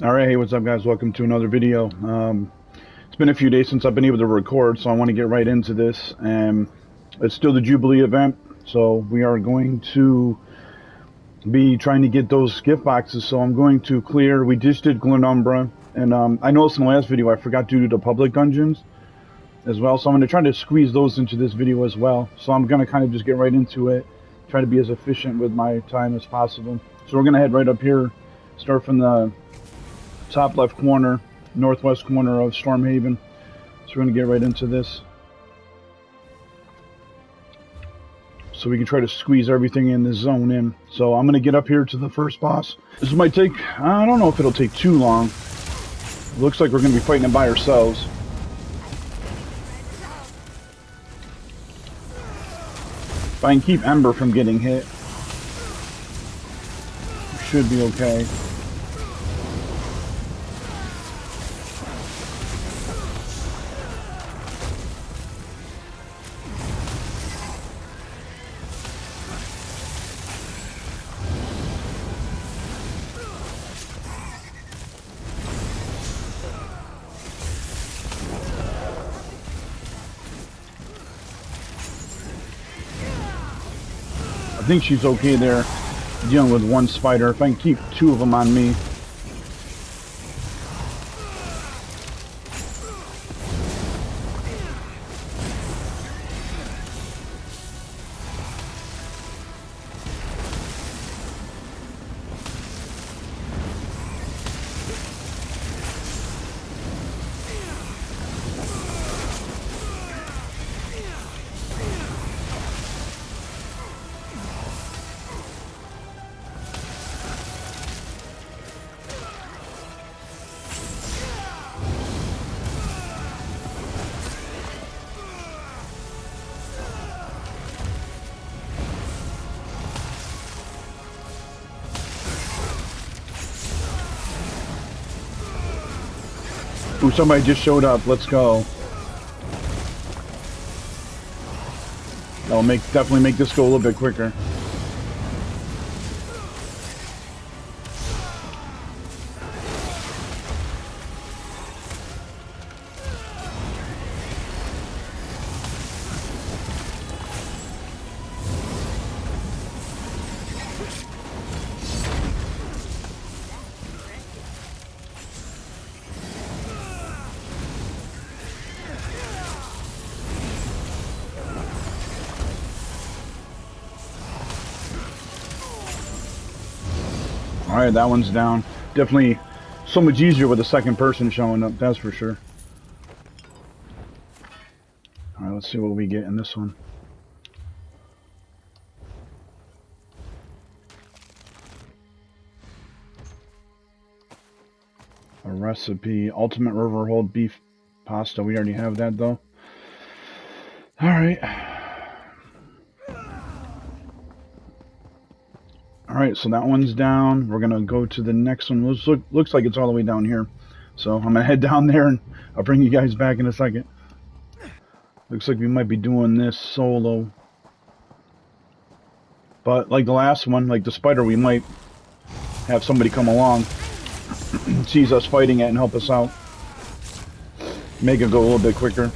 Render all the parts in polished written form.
Alright, hey, what's up guys? Welcome to another video. It's been a few days since I've been able to record, so I want to get right into this. It's still the Jubilee event, so we are going to be trying to get those gift boxes. So I'm going to clear, we just did Glenumbra, and I noticed in the last video I forgot to do the public dungeons as well, so I'm going to try to squeeze those into this video as well. So I'm going to kind of just get right into it, try to be as efficient with my time as possible. So we're going to head right up here, start from the top left corner, northwest corner of Stormhaven. So we're going to get right into this. So we can try to squeeze everything in this zone in. So I'm going to get up here to the first boss. This might take, I don't know if it'll take too long. It looks like we're going to be fighting it by ourselves. If I can keep Ember from getting hit, we should be okay. I think she's okay there, dealing with one spider. If I can keep two of them on me. Ooh, somebody just showed up. Let's go. That'll definitely make this go a little bit quicker. Alright, that one's down. Definitely so much easier with a second person showing up, that's for sure. Alright, let's see what we get in this one. A recipe. Ultimate river hold beef pasta. We already have that though. Alright. Alright, so that one's down. We're going to go to the next one. Looks like it's all the way down here. So I'm going to head down there and I'll bring you guys back in a second. Looks like we might be doing this solo. But like the last one, like the spider, we might have somebody come along, sees us fighting it and help us out. Make it go a little bit quicker.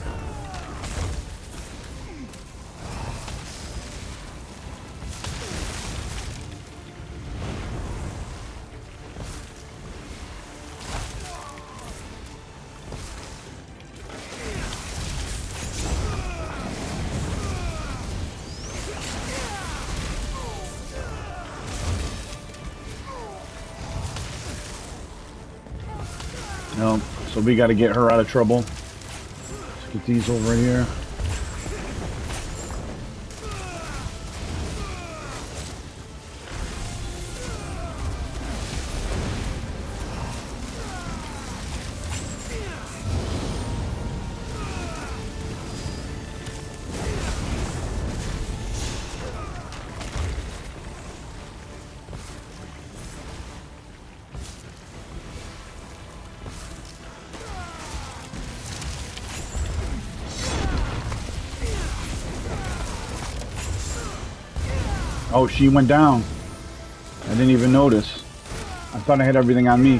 No, so we got to get her out of trouble. Let's get these over here. Oh, she went down. I didn't even notice. I thought I had everything on me.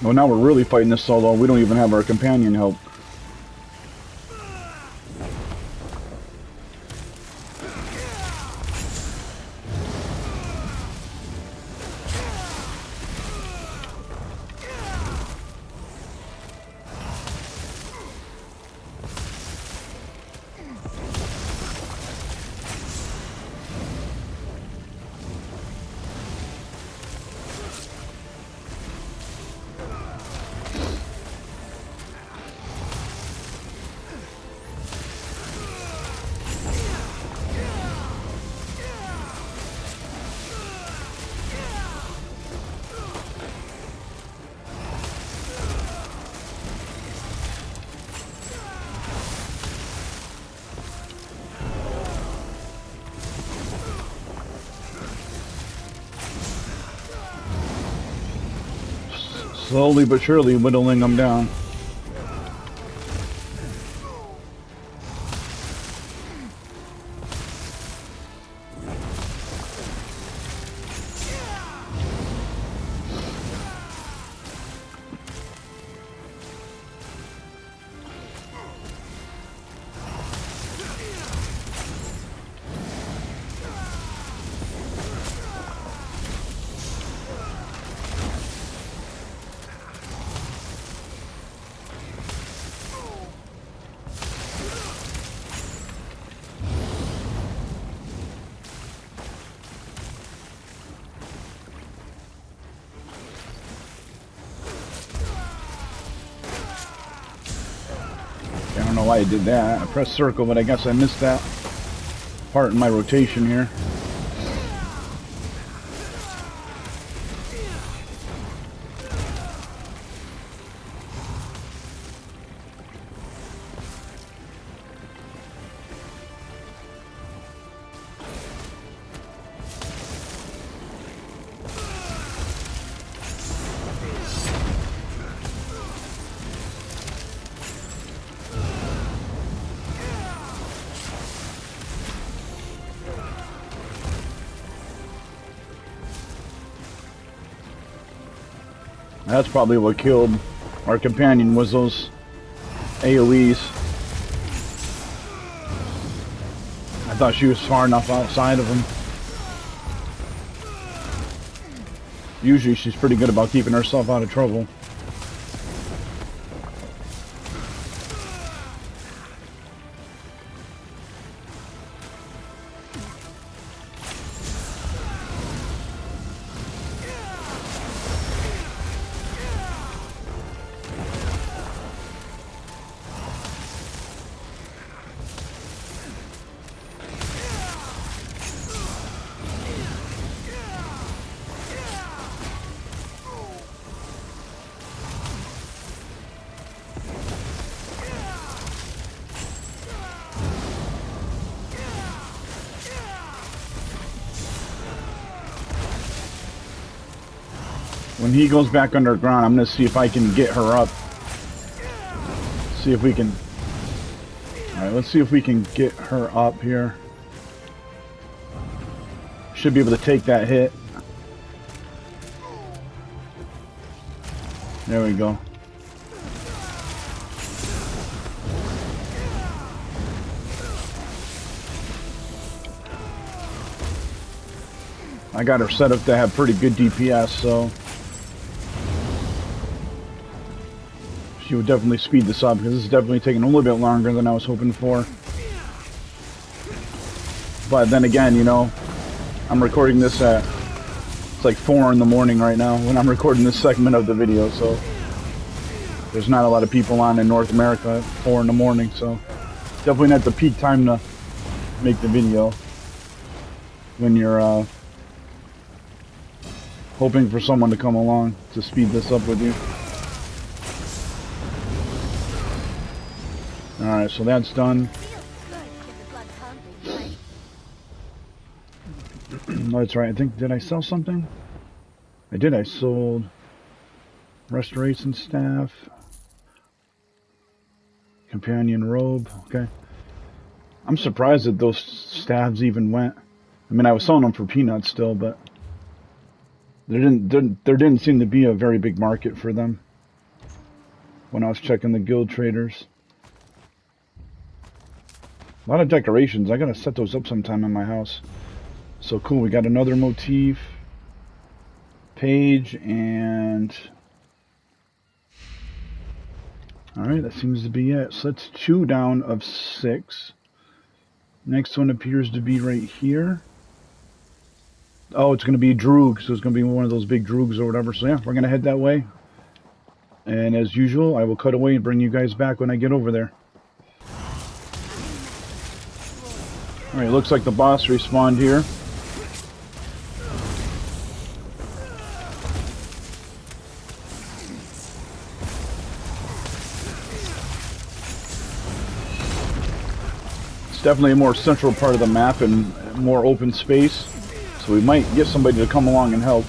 Well, now we're really fighting this solo. We don't even have our companion help. Slowly but surely whittling them down. I don't know why I did that. I pressed circle, but I guess I missed that part in my rotation here. That's probably what killed our companion, was those AoEs. I thought she was far enough outside of him. Usually she's pretty good about keeping herself out of trouble. When he goes back underground, I'm going to see if I can get her up. See if we can... Alright, let's see if we can get her up here. Should be able to take that hit. There we go. I got her set up to have pretty good DPS, so... she would definitely speed this up, because this is definitely taking a little bit longer than I was hoping for. But then again, you know, I'm recording this at, it's like 4 in the morning right now when I'm recording this segment of the video, so there's not a lot of people on in North America at 4 in the morning, so definitely not the peak time to make the video when you're hoping for someone to come along to speed this up with you. Alright, so that's done. No, that's right. I think, did I sell something? I did. I sold restoration staff, companion robe. Okay. I'm surprised that those staves even went. I mean, I was selling them for peanuts still, but there didn't seem to be a very big market for them. when I was checking the guild traders. A lot of decorations. I gotta set those up sometime in my house. So cool, we got another motif page, and alright, that seems to be it. So that's 2 down of 6. Next one appears to be right here. Oh, it's going to be Droog, so it's going to be one of those big Droogs or whatever. So yeah, we're going to head that way. And as usual, I will cut away and bring you guys back when I get over there. Alright, looks like the boss respawned here. It's definitely a more central part of the map and more open space. So we might get somebody to come along and help.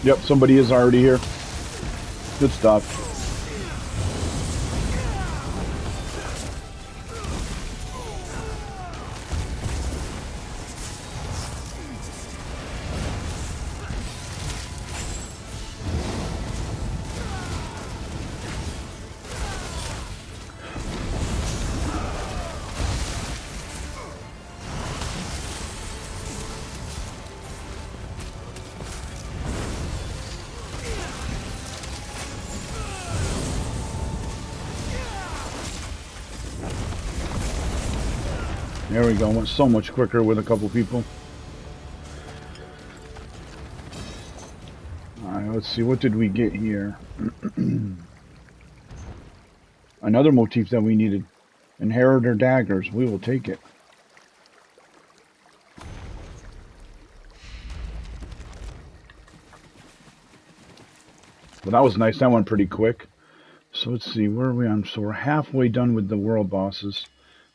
Yep, somebody is already here. Good stuff. There we go, went so much quicker with a couple people. Alright, let's see, what did we get here? Another motif that we needed. Inheritor daggers, we will take it. Well, that was nice, that went pretty quick. So let's see, where are we on? So we're halfway done with the world bosses.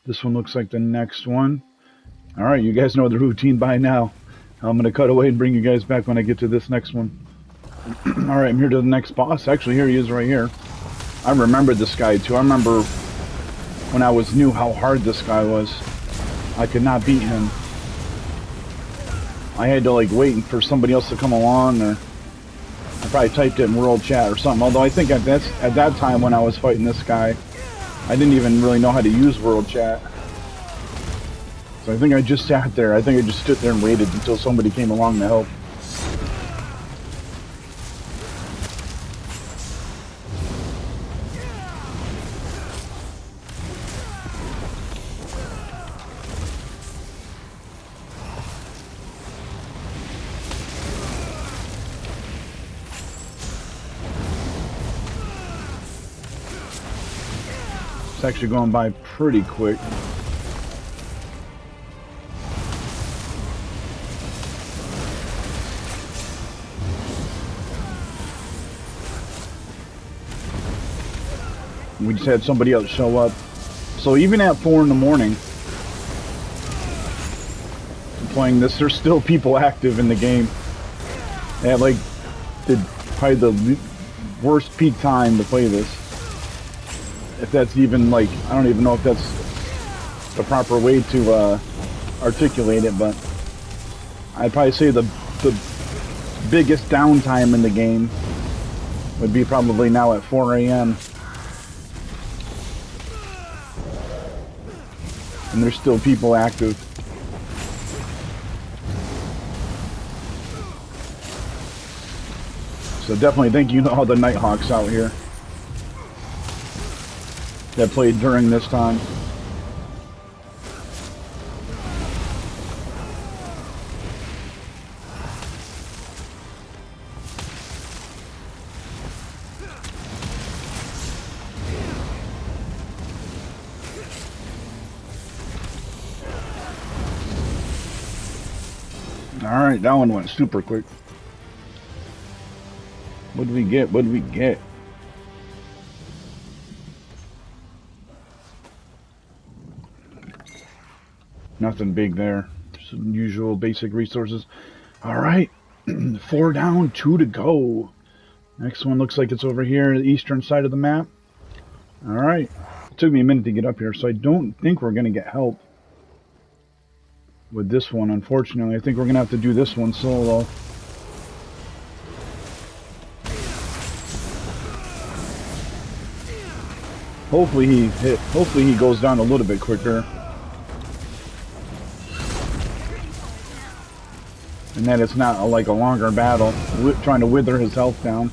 This one looks like the next one. Alright, you guys know the routine by now. I'm going to cut away and bring you guys back when I get to this next one. Alright, I'm here to the next boss. Actually, here he is right here. I remember this guy too. I remember when I was new how hard this guy was. I could not beat him. I had to like wait for somebody else to come along, or I probably typed it in world chat or something. Although I think at that time when I was fighting this guy, I didn't even really know how to use world chat. So I think I just sat there. I think I just stood there and waited until somebody came along to help. It's actually going by pretty quick. We just had somebody else show up. So even at 4 in the morning, playing this, there's still people active in the game. At like probably the worst peak time to play this. If that's even like, I don't even know if that's the proper way to articulate it, but I'd probably say the biggest downtime in the game would be probably now at 4 a.m. And there's still people active. So definitely thank you to all the Nighthawks out here that played during this time. Alright, that one went super quick. What did we get? What did we get? Nothing big there. Some usual basic resources. Alright. 4 down, 2 to go. Next one looks like it's over here, the eastern side of the map. Alright. It took me a minute to get up here, so I don't think we're going to get help with this one, unfortunately. I think we're going to have to do this one solo. Hopefully he goes down a little bit quicker. And that it's not like a longer battle, trying to wither his health down.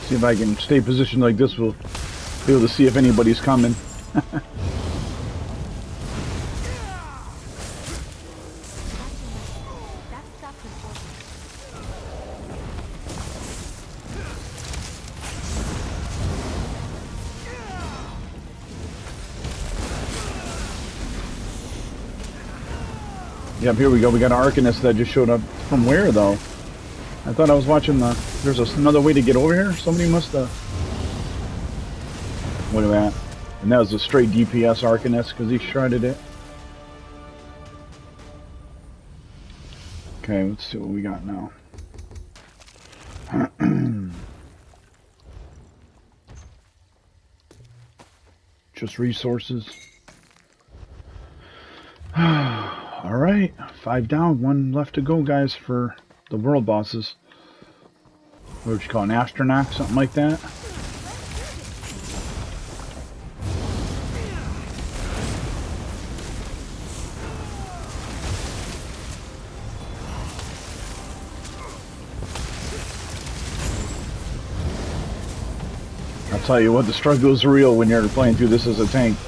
See if I can stay positioned like this. We'll be able to see if anybody's coming. Yep, here we go. We got an Arcanist that just showed up. From where, though? I thought I was watching the... There's another way to get over here? Somebody must have... Look at that. And that was a straight DPS Arcanist because he shredded it. Okay, let's see what we got now. Just resources. Alright, 5 down, 1 left to go, guys, for the world bosses. What would you call an Astronaut, something like that? I'll tell you what, the struggle is real when you're playing through this as a tank.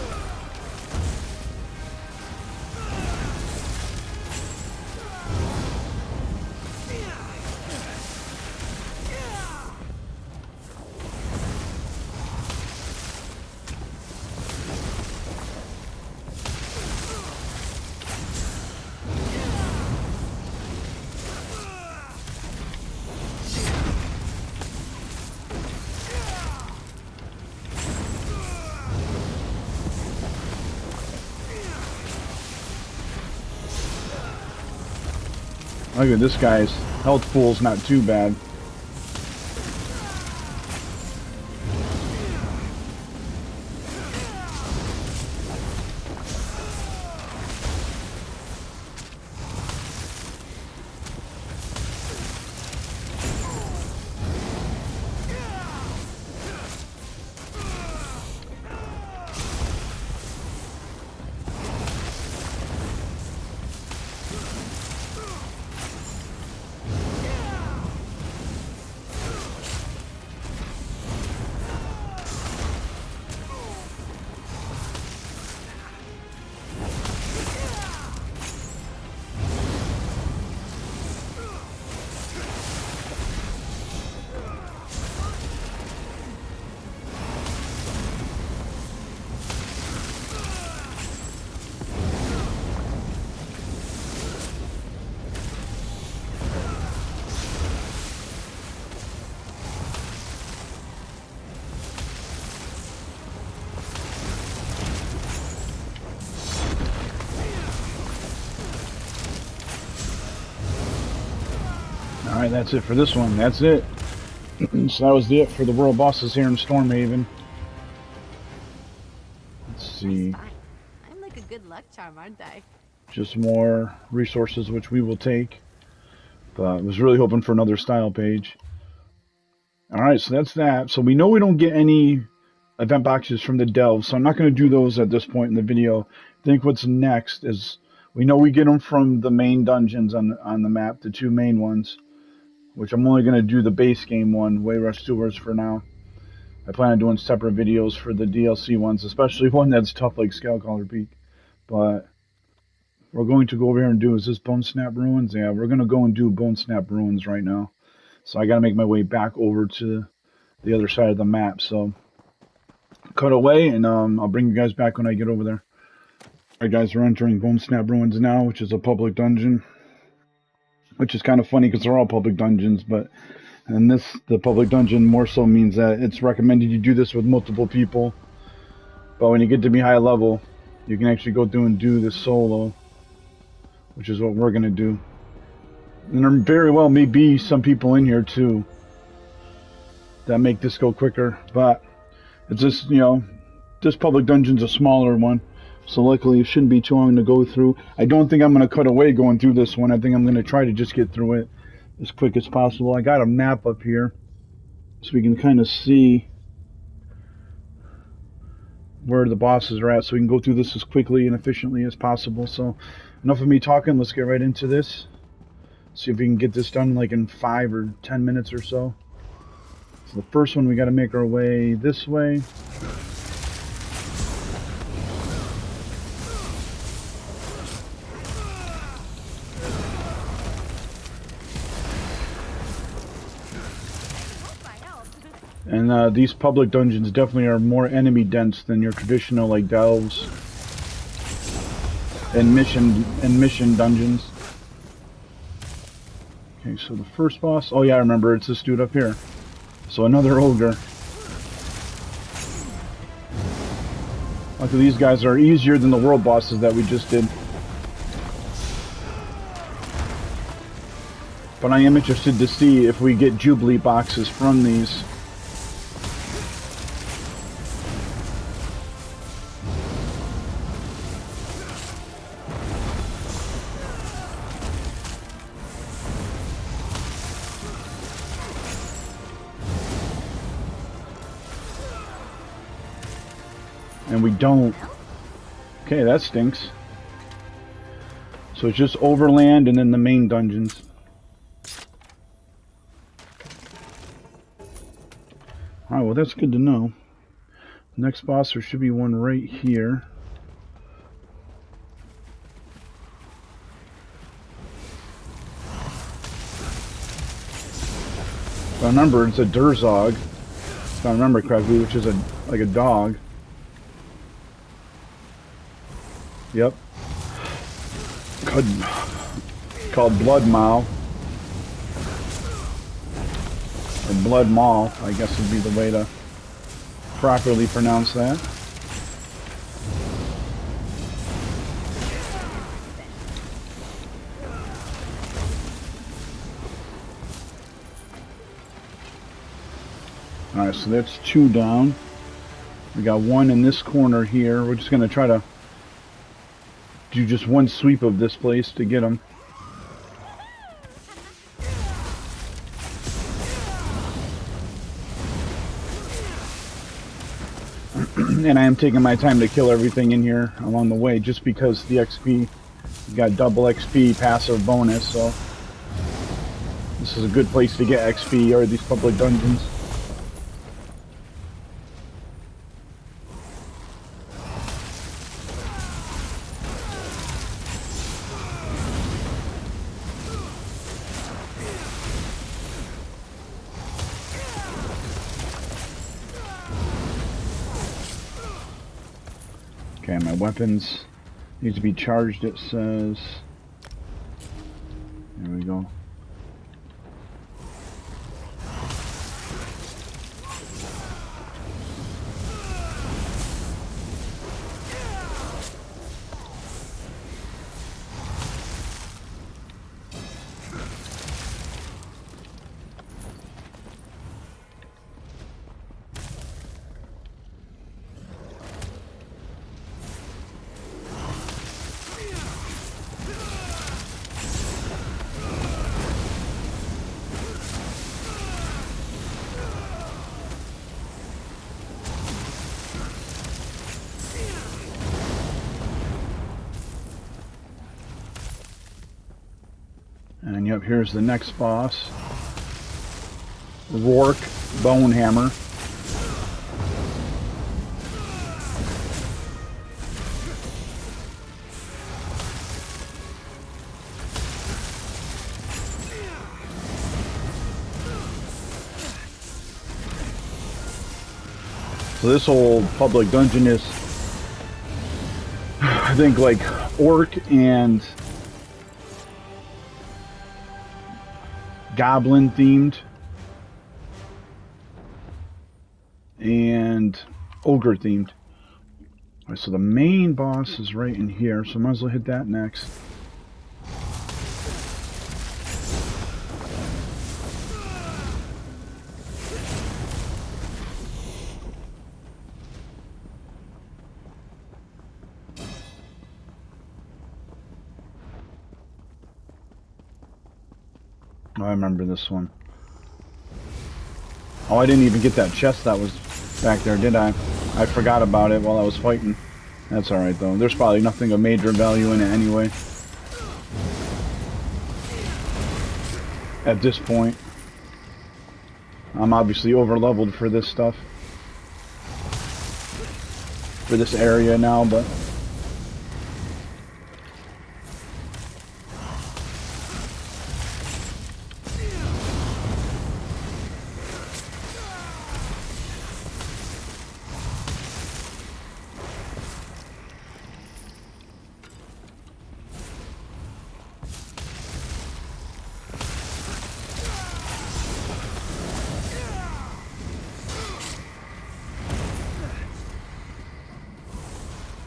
Look at this guy's health pool's not too bad. Alright, that's it for this one. That's it. So that was it for the world bosses here in Stormhaven. Let's see. I'm like a good luck charm, aren't I? Just more resources, which we will take. But I was really hoping for another style page. Alright, so that's that. So we know we don't get any event boxes from the delves, so I'm not going to do those at this point in the video. I think what's next is we know we get them from the main dungeons on the map, the 2 main ones. Which I'm only going to do the base game one, Wayrush Sewers, for now. I plan on doing separate videos for the DLC ones, especially one that's tough like Skullcaller Peak. But we're going to go over here and do, is this Bone Snap Ruins? Yeah, we're going to go and do Bone Snap Ruins right now. So I got to make my way back over to the other side of the map. So cut away, and I'll bring you guys back when I get over there. Alright guys, we're entering Bone Snap Ruins now, which is a public dungeon. Which is kind of funny because they're all public dungeons, but in this, the public dungeon more so means that it's recommended you do this with multiple people. But when you get to be high level, you can actually go through and do this solo, which is what we're going to do. And there very well may be some people in here too that make this go quicker, but it's just, you know, this public dungeon's a smaller one, so luckily it shouldn't be too long to go through. I don't think I'm going to cut away going through this one. I think I'm going to try to just get through it as quick as possible. I got a map up here so we can kind of see where the bosses are at, so we can go through this as quickly and efficiently as possible. So enough of me talking, let's get right into this. See if we can get this done like in 5 or 10 minutes or so. So the first one, we got to make our way this way. And these public dungeons definitely are more enemy dense than your traditional like delves and mission dungeons. Okay, so the first boss, oh yeah, I remember, it's this dude up here. So another ogre. Luckily these guys are easier than the world bosses that we just did. But I am interested to see if we get Jubilee boxes from these. And we don't. Okay, that stinks. So it's just overland and then the main dungeons. Alright, well that's good to know. Next boss, there should be one right here. If I remember, it's a Durzog. If I remember correctly, which is like a dog. Yep. Called Blood Maw. Or Blood Maw, I guess would be the way to properly pronounce that. Alright, so that's 2 down. We got 1 in this corner here. We're just going to try to do just 1 sweep of this place to get them. And I am taking my time to kill everything in here along the way, just because the XP, got double XP passive bonus, so this is a good place to get XP, or these public dungeons. Okay, my weapons need to be charged, it says. There we go. And yep, here's the next boss. Rourke Bonehammer. So this whole public dungeon is, I think, like orc and goblin themed and ogre themed. Alright, so the main boss is right in here, so I might as well hit that next. Oh, I remember this one. Oh, I didn't even get that chest that was back there, did I? I forgot about it while I was fighting. That's alright though. There's probably nothing of major value in it anyway. At this point. I'm obviously over leveled for this stuff. For this area now, but...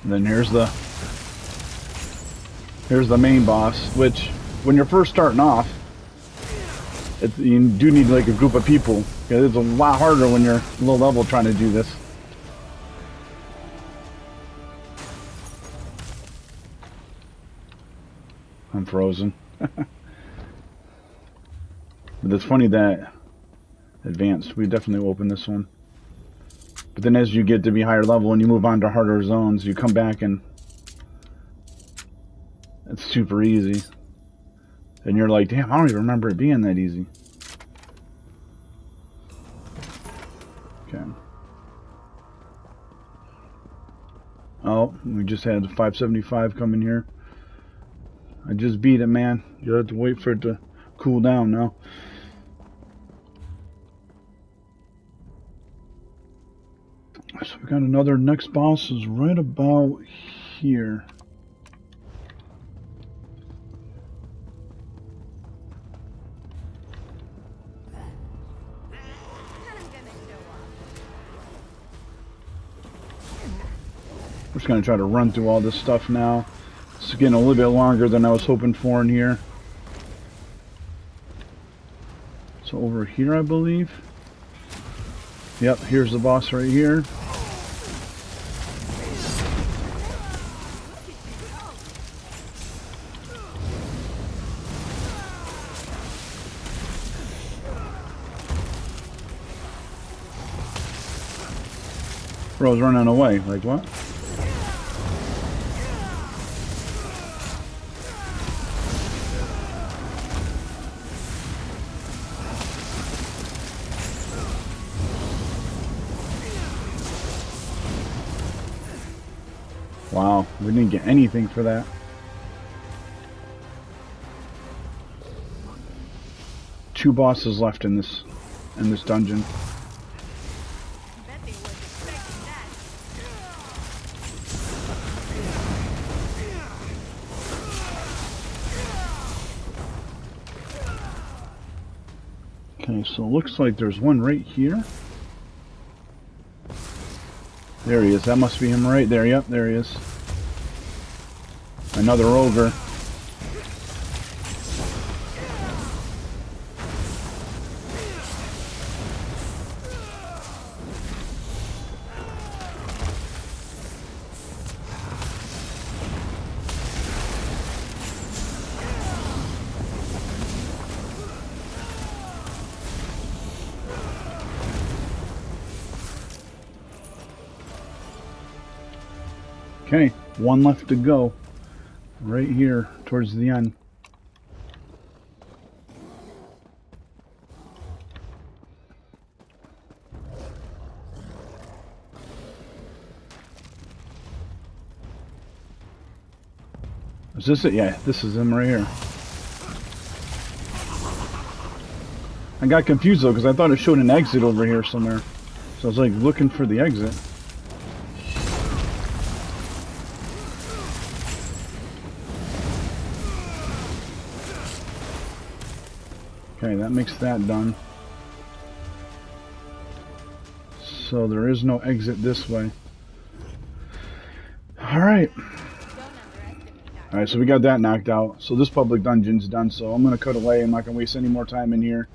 And then here's the main boss, which when you're first starting off, you do need like a group of people. It's a lot harder when you're low level trying to do this. I'm frozen. But it's funny that advanced, we definitely will open this one. But then as you get to be higher level and you move on to harder zones, you come back and it's super easy. And you're like, damn, I don't even remember it being that easy. Okay. Oh, we just had 575 come in here. I just beat it, man. You have to wait for it to cool down now. So we got another next boss is right about here. We're just gonna try to run through all this stuff now. It's getting a little bit longer than I was hoping for in here. So over here, I believe. Yep, here's the boss right here. Bro's running away. Like what? Wow, we didn't get anything for that. Two bosses left in this dungeon. Okay, so it looks like there's one right here. There he is. That must be him right there. Yep, there he is. Another ogre. Okay, one left to go. Right here, towards the end. Is this it? Yeah, this is him right here. I got confused though, because I thought it showed an exit over here somewhere. So I was like looking for the exit. Okay, that makes that done. So there is no exit this way. Alright. Alright, so we got that knocked out. So this public dungeon's done, so I'm going to cut away. I'm not going to waste any more time in here.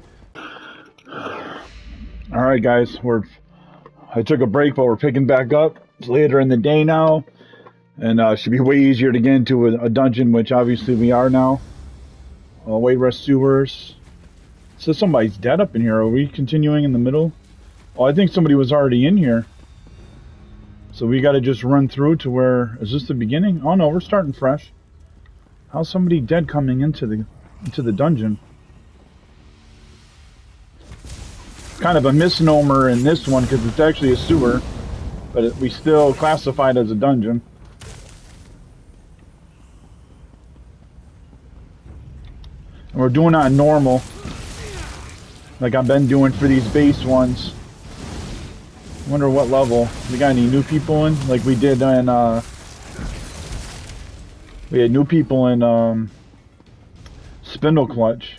Alright guys, I took a break, but we're picking back up. It's later in the day now. And it should be way easier to get into a dungeon, which obviously we are now. Wayrest Sewers. So somebody's dead up in here. Are we continuing in the middle? Oh, I think somebody was already in here. So we got to just run through to where... Is this the beginning? Oh no, we're starting fresh. How's somebody dead coming into the dungeon? Kind of a misnomer in this one because it's actually a sewer. But we still classify it as a dungeon. And we're doing it on normal. Like I've been doing for these base ones. Wonder what level. We got any new people in? Like we did in we had new people in Spindle Clutch.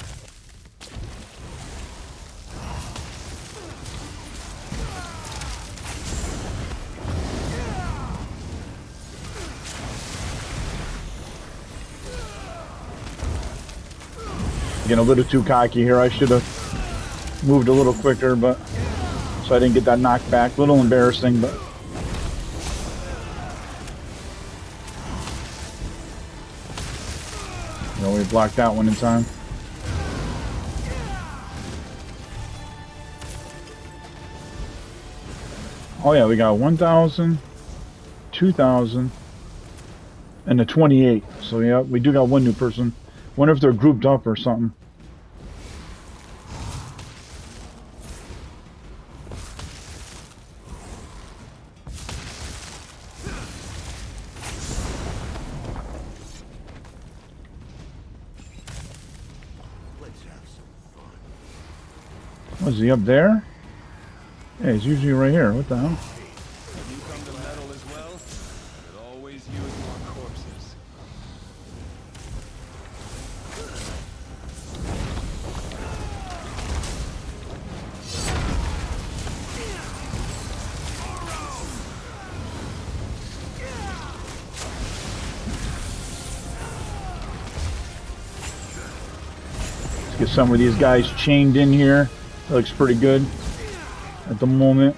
Getting a little too cocky here. I should have moved a little quicker, but so I didn't get that knocked back. A little embarrassing, but we blocked that one in time. Oh yeah, we got 1,000, 2,000, and a 28. So yeah, we do got one new person. Wonder if they're grouped up or something. Was he up there? Yeah, he's usually right here. What the hell? You come to metal as well? Could always use more corpses. Let's get some of these guys chained in here. That looks pretty good at the moment.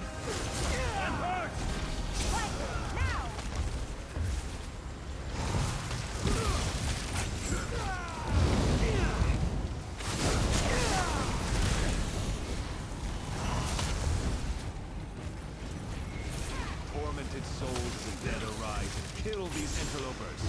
Tormented souls of the dead arise and kill these interlopers.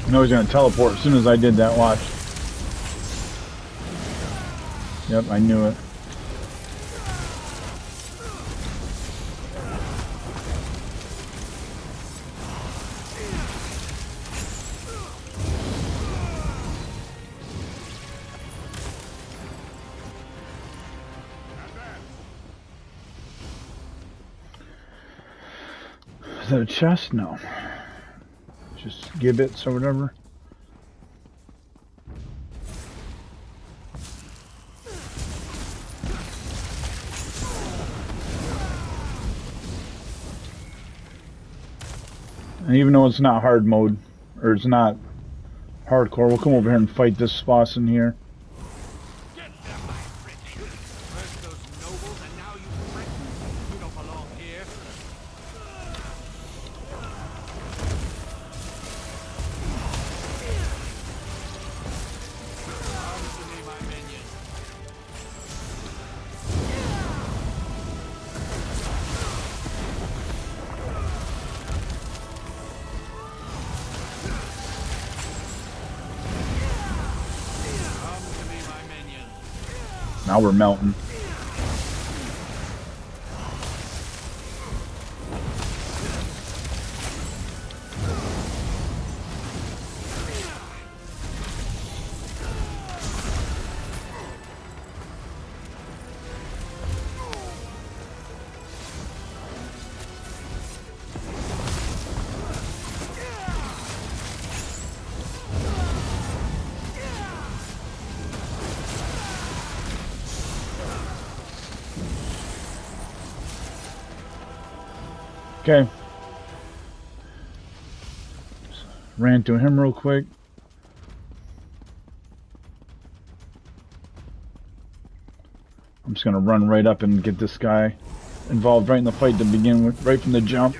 I know he's going to teleport as soon as I did that. Watch. Yep, I knew it. Is that a chest? No. Just gibbets or whatever. And even though it's not hard mode, or it's not hardcore, we'll come over here and fight this boss in here. First those nobles, and now you threaten. You don't belong here. Come to me, my minion. Now we're melting. Okay. Ran to him real quick. I'm just gonna run right up and get this guy involved right in the fight to begin with, right from the jump.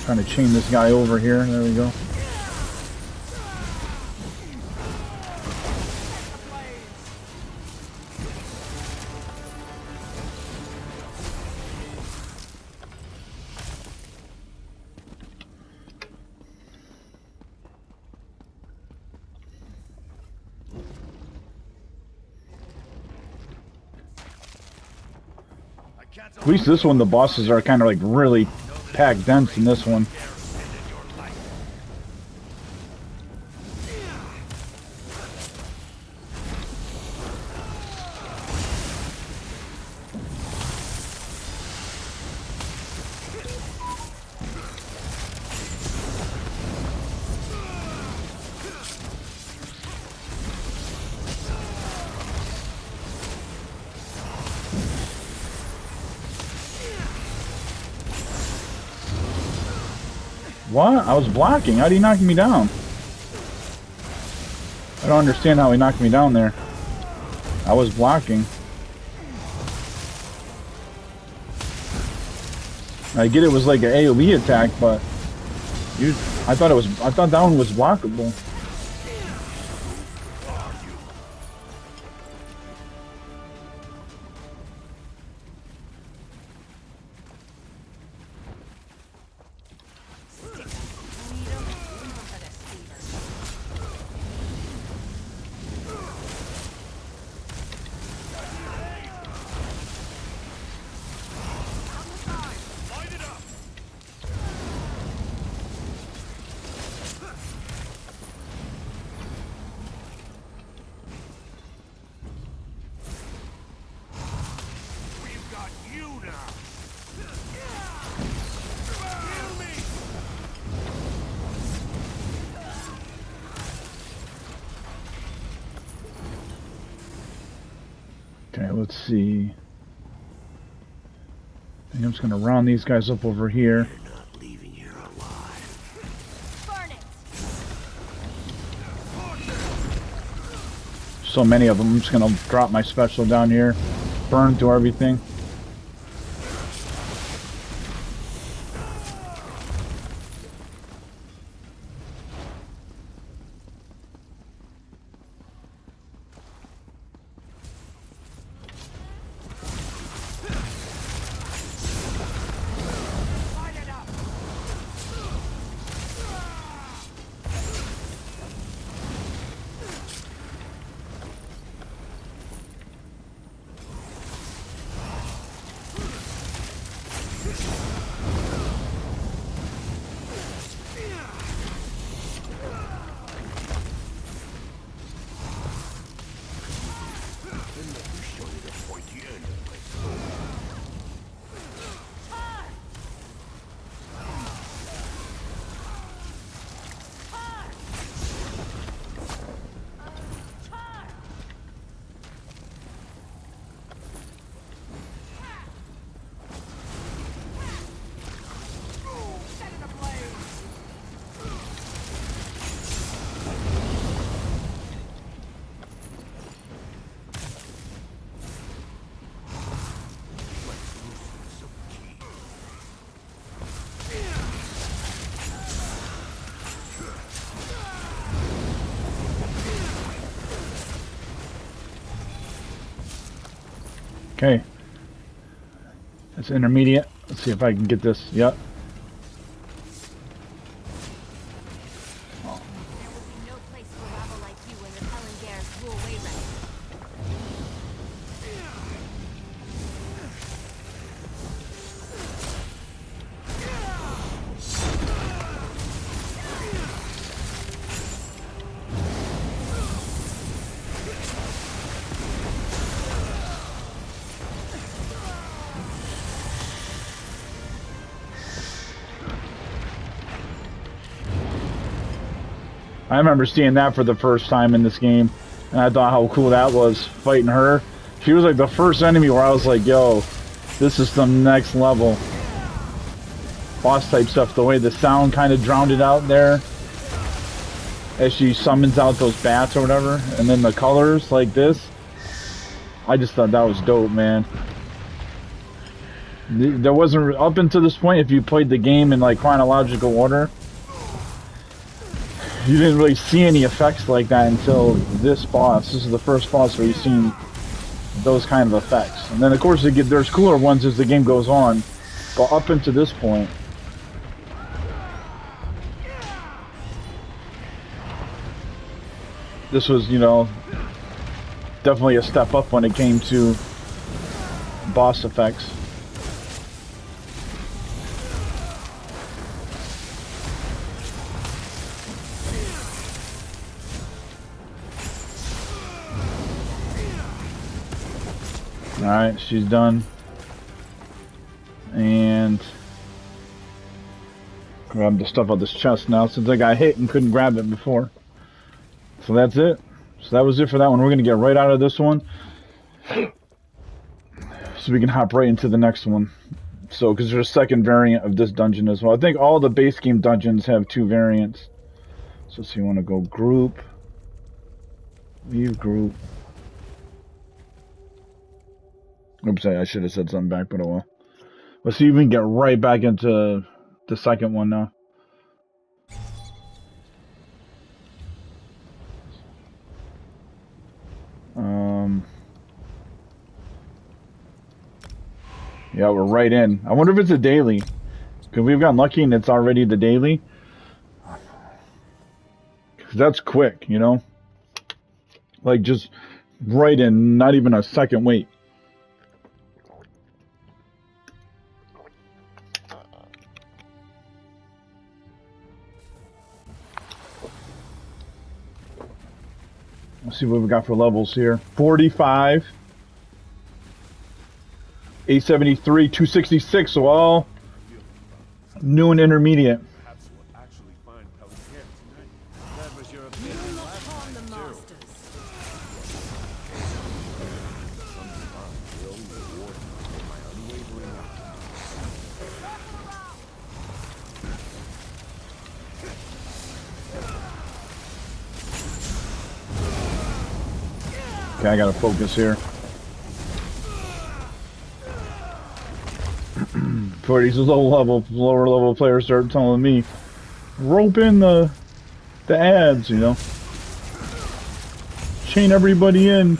Trying to chain this guy over here. There we go. At least this one, the bosses are kind of like really packed dense in this one. What? I was blocking. How did he knock me down? I don't understand how he knocked me down there. I was blocking. I get it was like an AoE attack, but I thought that one was blockable. Okay, let's see. I think I'm just gonna round these guys up over here. You're not leaving here alive. Burn it. So many of them. I'm just gonna drop my special down here, burn through everything. Okay. That's intermediate. Let's see if I can get this. Yep. There will be no place for rabble like you when the Pellingares rule Wayrest. I remember seeing that for the first time in this game, and I thought how cool that was, fighting her. She was like the first enemy where I was like, yo, this is some next level boss type stuff. The way the sound kind of drowned it out there as she summons out those bats or whatever, and then the colors like this. I just thought that was dope, man. There wasn't, up until this point, if you played the game in like chronological order, you didn't really see any effects like that until this boss. This is the first boss where you've seen those kind of effects. And then of course there's cooler ones as the game goes on, but up until this point, this was, you know, definitely a step up when it came to boss effects. Alright, she's done. And grab the stuff out this chest now since I got hit and couldn't grab it before. So that's it. So that was it for that one. We're going to get right out of this one, so we can hop right into the next one. So, because there's a second variant of this dungeon as well. I think all the base game dungeons have 2 variants. So you want to go group, leave group. Oops, I should have said something back, but oh well. Let's see if we can get right back into the second one now. Yeah, we're right in. I wonder if it's a daily. Because we've gotten lucky and it's already the daily. Because that's quick, you know? Like, just right in, not even a second wait. Let's see what we got for levels here. 45. 873, 266, so all new and intermediate. Perhaps we'll actually find Pellingares tonight. That was your opinion last Upon the time, too. masters. Will reward me for my unwavering Okay, I gotta focus here. Before these lower level players start telling me, rope in the ads, you know. Chain everybody in.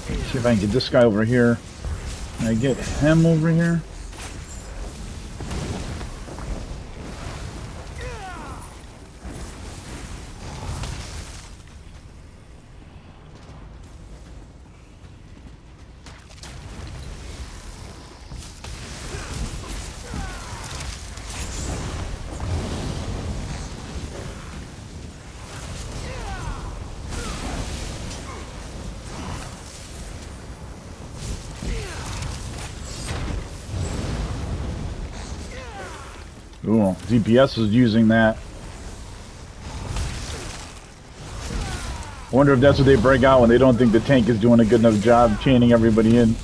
Let's see if I can get this guy over here. Can I get him over here? Ooh, DPS is using that. I wonder if that's what they break out when they don't think the tank is doing a good enough job chaining everybody in. You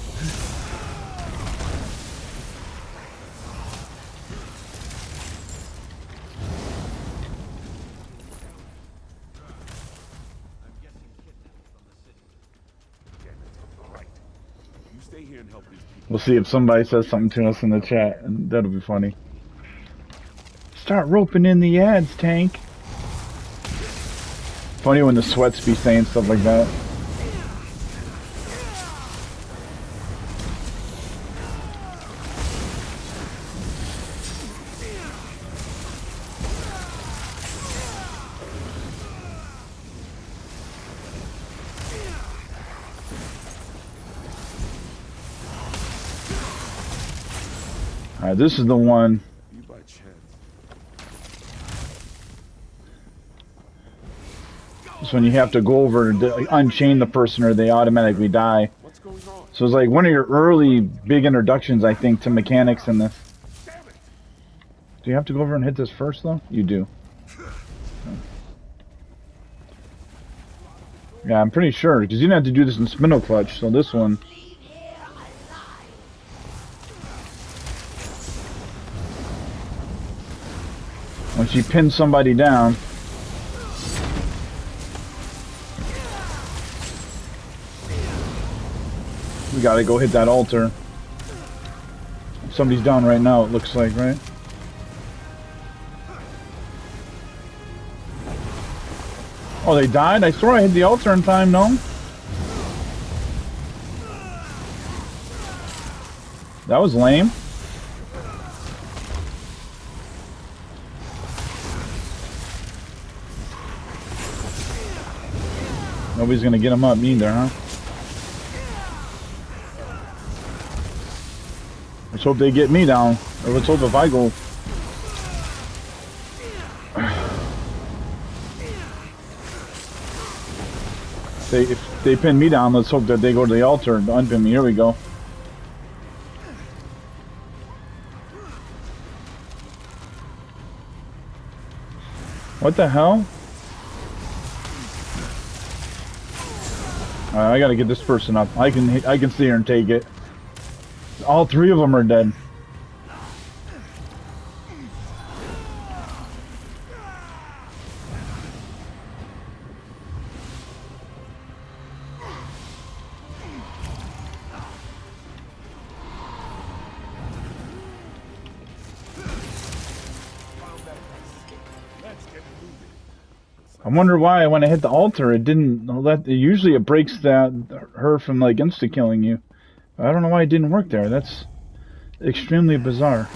stay here and help these people. We'll see if somebody says something to us in the chat, and that'll be funny. Start roping in the ads, tank. Funny when the sweats be saying stuff like that. Alright, this is the one. You by chance. This one you have to go over to unchain the person or they automatically die. What's going on? So it's like one of your early big introductions, I think, to mechanics in this. Damn it! Do you have to go over and hit this first, though? You do. Yeah, I'm pretty sure, because you didn't have to do this in spindle clutch, so this one... Once you pin somebody down... We gotta go hit that altar. Somebody's down right now, it looks like, right? Oh, they died? I swore I hit the altar in time, no? That was lame. Nobody's gonna get him up either, huh? Let's hope they get me down. Or let's hope if I go... If they pin me down, let's hope that they go to the altar and unpin me. Here we go. What the hell? Alright, I gotta get this person up. I can see her and take it. All three of them are dead. I wonder why when I hit the altar it didn't let. Usually it breaks her from like insta killing you. I don't know why it didn't work there. That's extremely bizarre.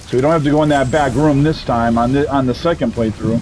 So we don't have to go in that back room this time on the second playthrough.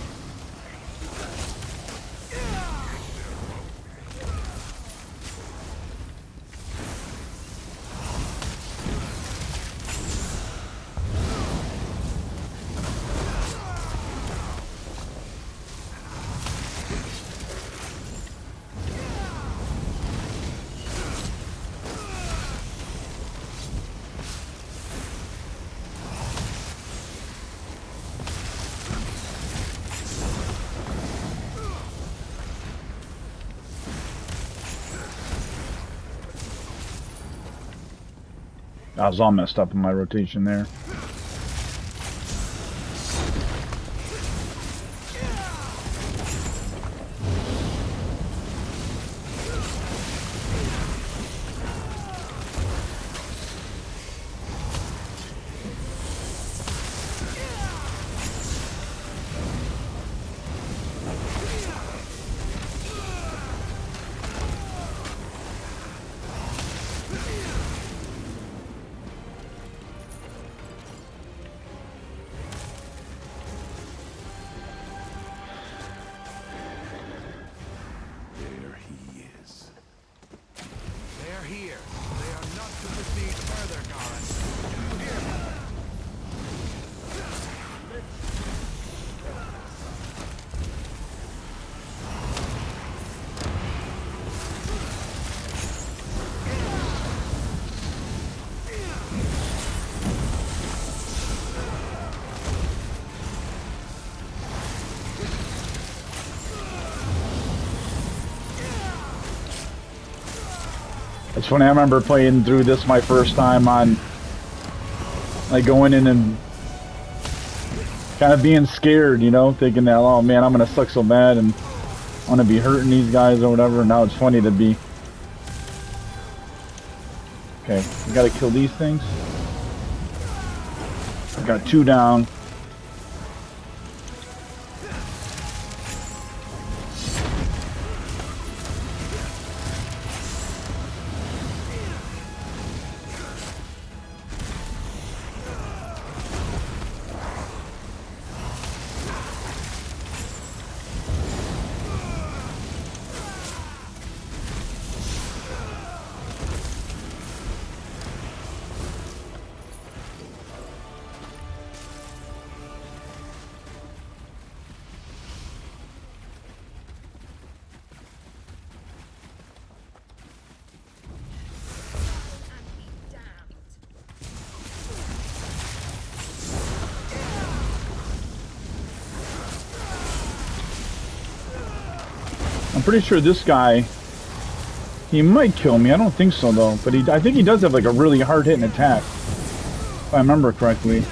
I was all messed up in my rotation there. It's funny, I remember playing through this my first time on, like, going in and kind of being scared, you know, thinking that, oh man, I'm gonna suck so bad and I'm gonna be hurting these guys or whatever. Now it's funny to be. Okay, we gotta kill these things. Got 2 down. I'm pretty sure this guy, he might kill me. I don't think so though, but I think he does have like a really hard hitting attack, if I remember correctly.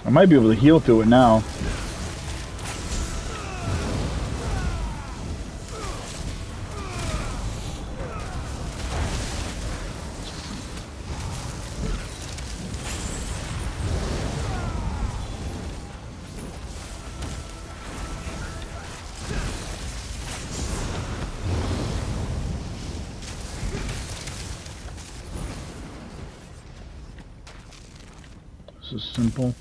I might be able to heal through it now. This is simple.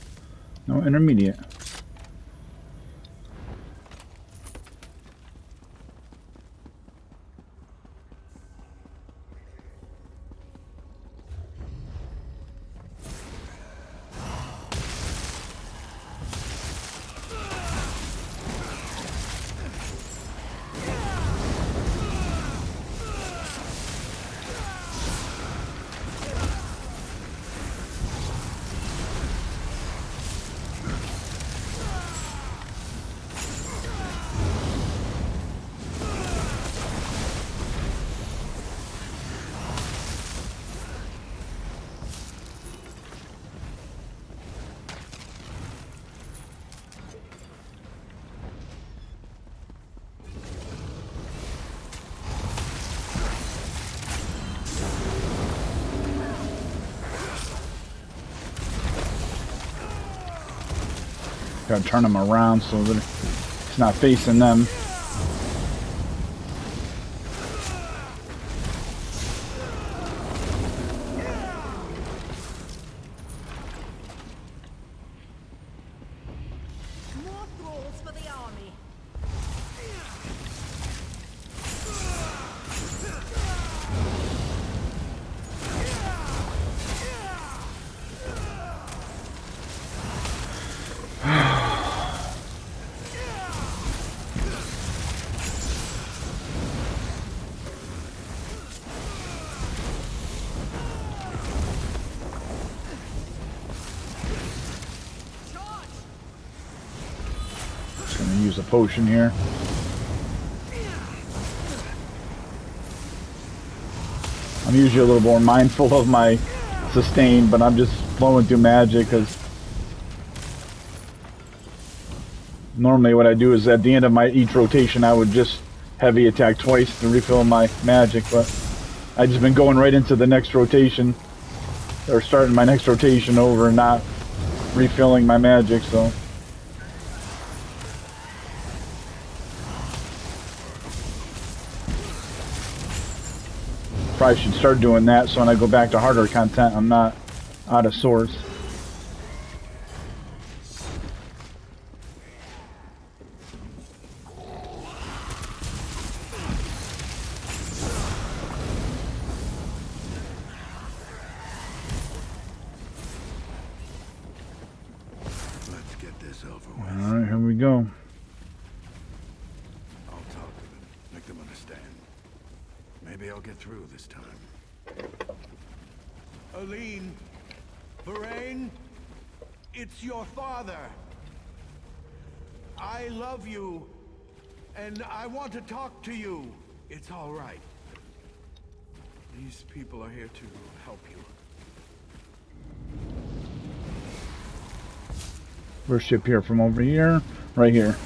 No intermediate. Gotta turn them around so that it's not facing them. More thralls for the army. Just gonna use a potion here. I'm usually a little more mindful of my sustain, but I'm just flowing through magic because normally what I do is at the end of each rotation I would just heavy attack twice to refill my magic, but I just been going right into the next rotation or starting my next rotation over and not refilling my magic, so probably should start doing that so when I go back to harder content I'm not out of sorts. Let's get this over with. Alright, here we go. I'll talk to them, make them understand. Maybe I'll get through this time. Aline, Varain, it's your father. I love you, and I want to talk to you. It's all right. These people are here to help you. Where's ship here? From over here? Right here.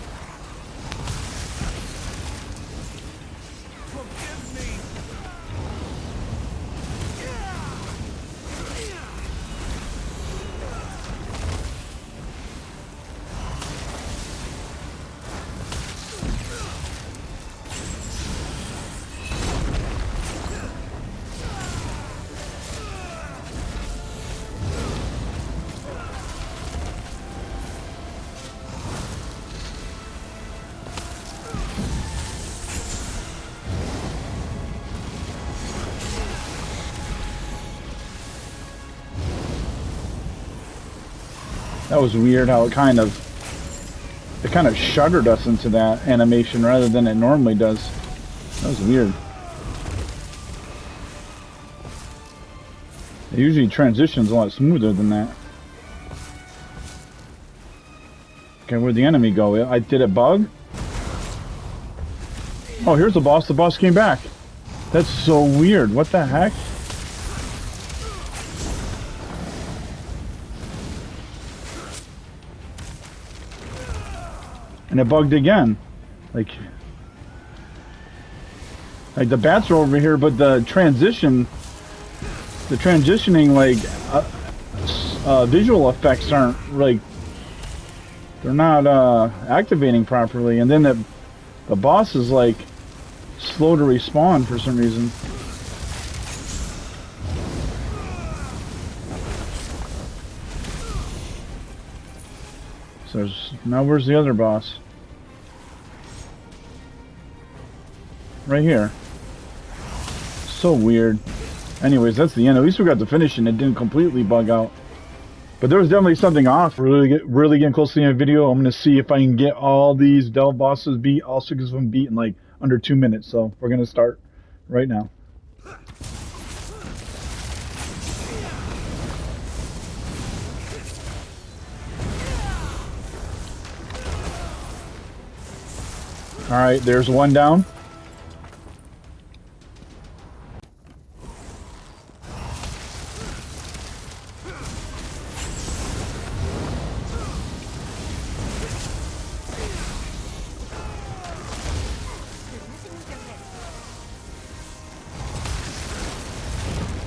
That was weird how it kind of shuddered us into that animation rather than it normally does. That was weird. It usually transitions a lot smoother than that. Okay, where'd the enemy go? Did it bug? Oh, here's the boss. The boss came back. That's so weird. What the heck? And it bugged again. Like the bats are over here, but the transitioning like visual effects aren't like, they're not activating properly, and then the boss is like slow to respawn for some reason. So now where's the other boss? Right here. So weird. Anyways, that's the end. At least we got to finish and it didn't completely bug out. But there was definitely something off. Really getting close to the end of the video. I'm going to see if I can get all these delve bosses beat, all 6 of them beat in like under 2 minutes. So we're going to start right now. Alright, there's one down.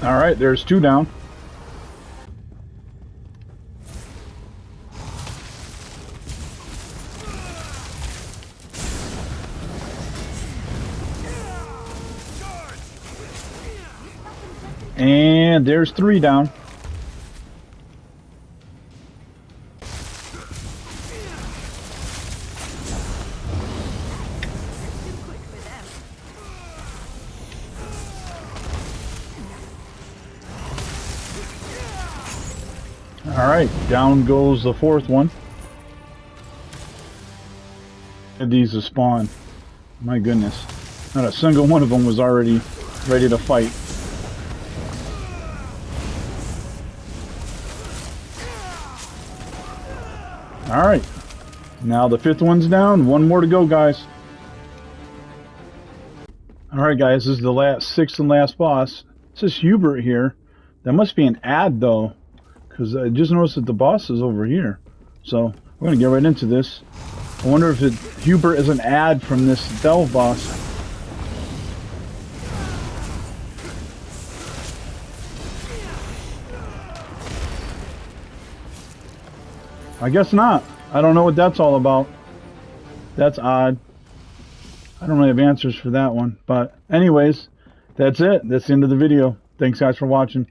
Alright, there's 2 down. And there's 3 down. Alright, down goes the 4th one. These to spawn. My goodness. Not a single one of them was already ready to fight. Alright. Now the 5th one's down. 1 more to go, guys. Alright, guys. This is the 6th and last boss. It says Hubert here. That must be an ad, though. Because I just noticed that the boss is over here. So, we're going to get right into this. I wonder if Hubert is an ad from this delve boss. I guess not. I don't know what that's all about. That's odd. I don't really have answers for that one. But anyways, that's it. That's the end of the video. Thanks guys for watching.